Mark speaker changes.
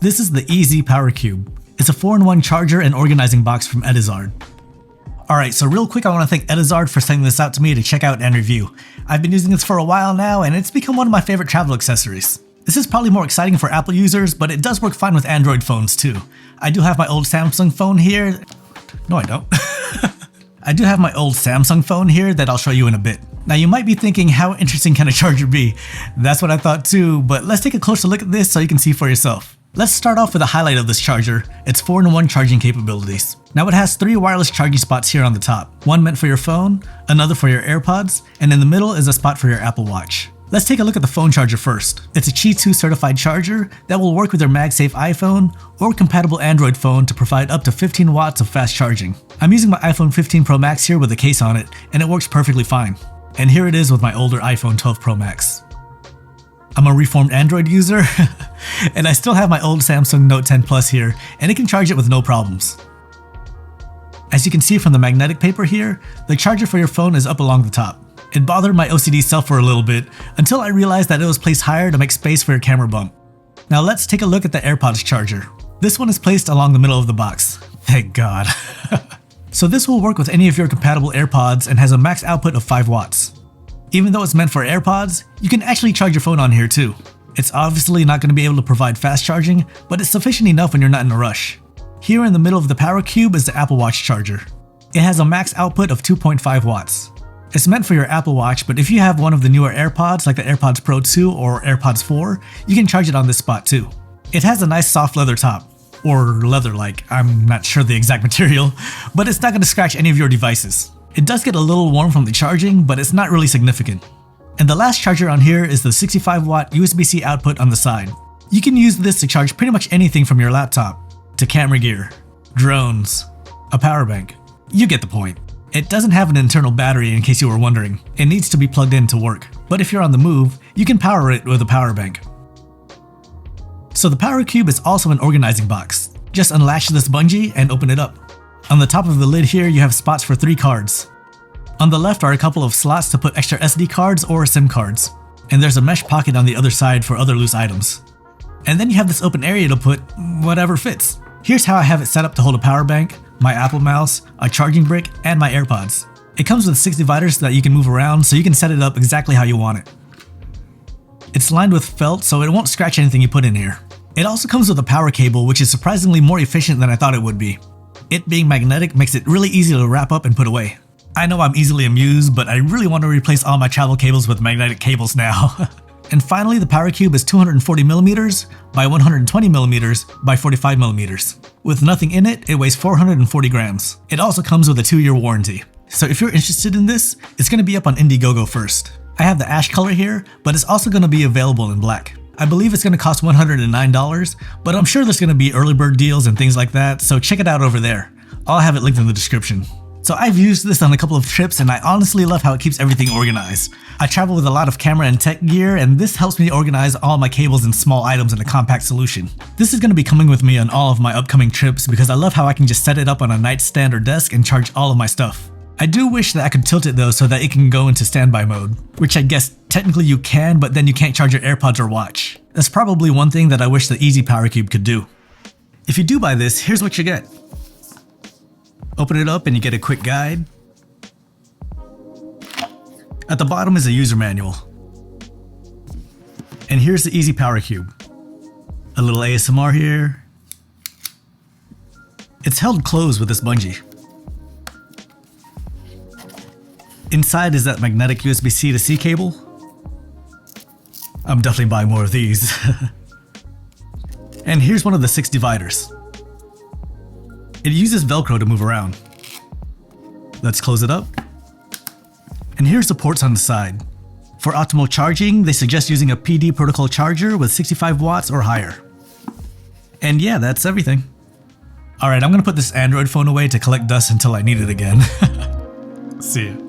Speaker 1: This is the EZ PowerCube. It's a 4-in-1 charger and organizing box from Edizard. Alright, so real quick I want to thank Edizard for sending this out to me to check out and review. I've been using this for a while now and it's become one of my favorite travel accessories. This is probably more exciting for Apple users, but it does work fine with Android phones too. I do have my old Samsung phone here. No, I don't. I do have my old Samsung phone here that I'll show you in a bit. Now you might be thinking, how interesting can a charger be? That's what I thought too, but let's take a closer look at this so you can see for yourself. Let's start off with the highlight of this charger, its 4-in-1 charging capabilities. Now it has 3 wireless charging spots here on the top, one meant for your phone, another for your AirPods, and in the middle is a spot for your Apple Watch. Let's take a look at the phone charger first. It's a Qi2 certified charger that will work with your MagSafe iPhone or compatible Android phone to provide up to 15 watts of fast charging. I'm using my iPhone 15 Pro Max here with a case on it, and it works perfectly fine. And here it is with my older iPhone 12 Pro Max. I'm a reformed Android user, and I still have my old Samsung Note 10 Plus here, and it can charge it with no problems. As you can see from the magnetic paper here, the charger for your phone is up along the top. It bothered my OCD self for a little bit, until I realized that it was placed higher to make space for your camera bump. Now let's take a look at the AirPods Charger. This one is placed along the middle of the box. Thank God. So this will work with any of your compatible AirPods and has a max output of 5 watts. Even though it's meant for AirPods, you can actually charge your phone on here too. It's obviously not going to be able to provide fast charging, but it's sufficient enough when you're not in a rush. Here in the middle of the PowerCube is the Apple Watch charger. It has a max output of 2.5 watts. It's meant for your Apple Watch, but if you have one of the newer AirPods like the AirPods Pro 2 or AirPods 4, you can charge it on this spot too. It has a nice soft leather top. Or leather-like, I'm not sure the exact material, but it's not going to scratch any of your devices. It does get a little warm from the charging, but it's not really significant. And the last charger on here is the 65-watt USB-C output on the side. You can use this to charge pretty much anything from your laptop, to camera gear, drones, a power bank. You get the point. It doesn't have an internal battery in case you were wondering. It needs to be plugged in to work, but if you're on the move, you can power it with a power bank. So the PowerCube is also an organizing box. Just unlatch this bungee and open it up. On the top of the lid here, you have spots for 3 cards. On the left are a couple of slots to put extra SD cards or SIM cards. And there's a mesh pocket on the other side for other loose items. And then you have this open area to put whatever fits. Here's how I have it set up to hold a power bank, my Apple mouse, a charging brick, and my AirPods. It comes with 6 dividers that you can move around so you can set it up exactly how you want it. It's lined with felt so it won't scratch anything you put in here. It also comes with a power cable, which is surprisingly more efficient than I thought it would be. It being magnetic makes it really easy to wrap up and put away. I know I'm easily amused, but I really want to replace all my travel cables with magnetic cables now. And finally, the PowerCube is 240mm by 120mm by 45mm. With nothing in it, it weighs 440 grams. It also comes with a 2-year warranty. So if you're interested in this, it's going to be up on Indiegogo first. I have the ash color here, but it's also going to be available in black. I believe it's going to cost $109, but I'm sure there's going to be early bird deals and things like that, so check it out over there. I'll have it linked in the description. So I've used this on a couple of trips and I honestly love how it keeps everything organized. I travel with a lot of camera and tech gear and this helps me organize all my cables and small items in a compact solution. This is going to be coming with me on all of my upcoming trips because I love how I can just set it up on a nightstand or desk and charge all of my stuff. I do wish that I could tilt it though so that it can go into standby mode, which I guess technically you can, but then you can't charge your AirPods or watch. That's probably one thing that I wish the EZ PowerCube could do. If you do buy this, here's what you get. Open it up and you get a quick guide. At the bottom is a user manual. And here's the EZ PowerCube. A little ASMR here. It's held closed with this bungee. Inside is that magnetic USB-C to C cable. I'm definitely buying more of these. And here's one of the 6 dividers. It uses Velcro to move around. Let's close it up. And here's the ports on the side. For optimal charging, they suggest using a PD protocol charger with 65 watts or higher. And yeah, that's everything. Alright, I'm gonna put this Android phone away to collect dust until I need it again. See ya.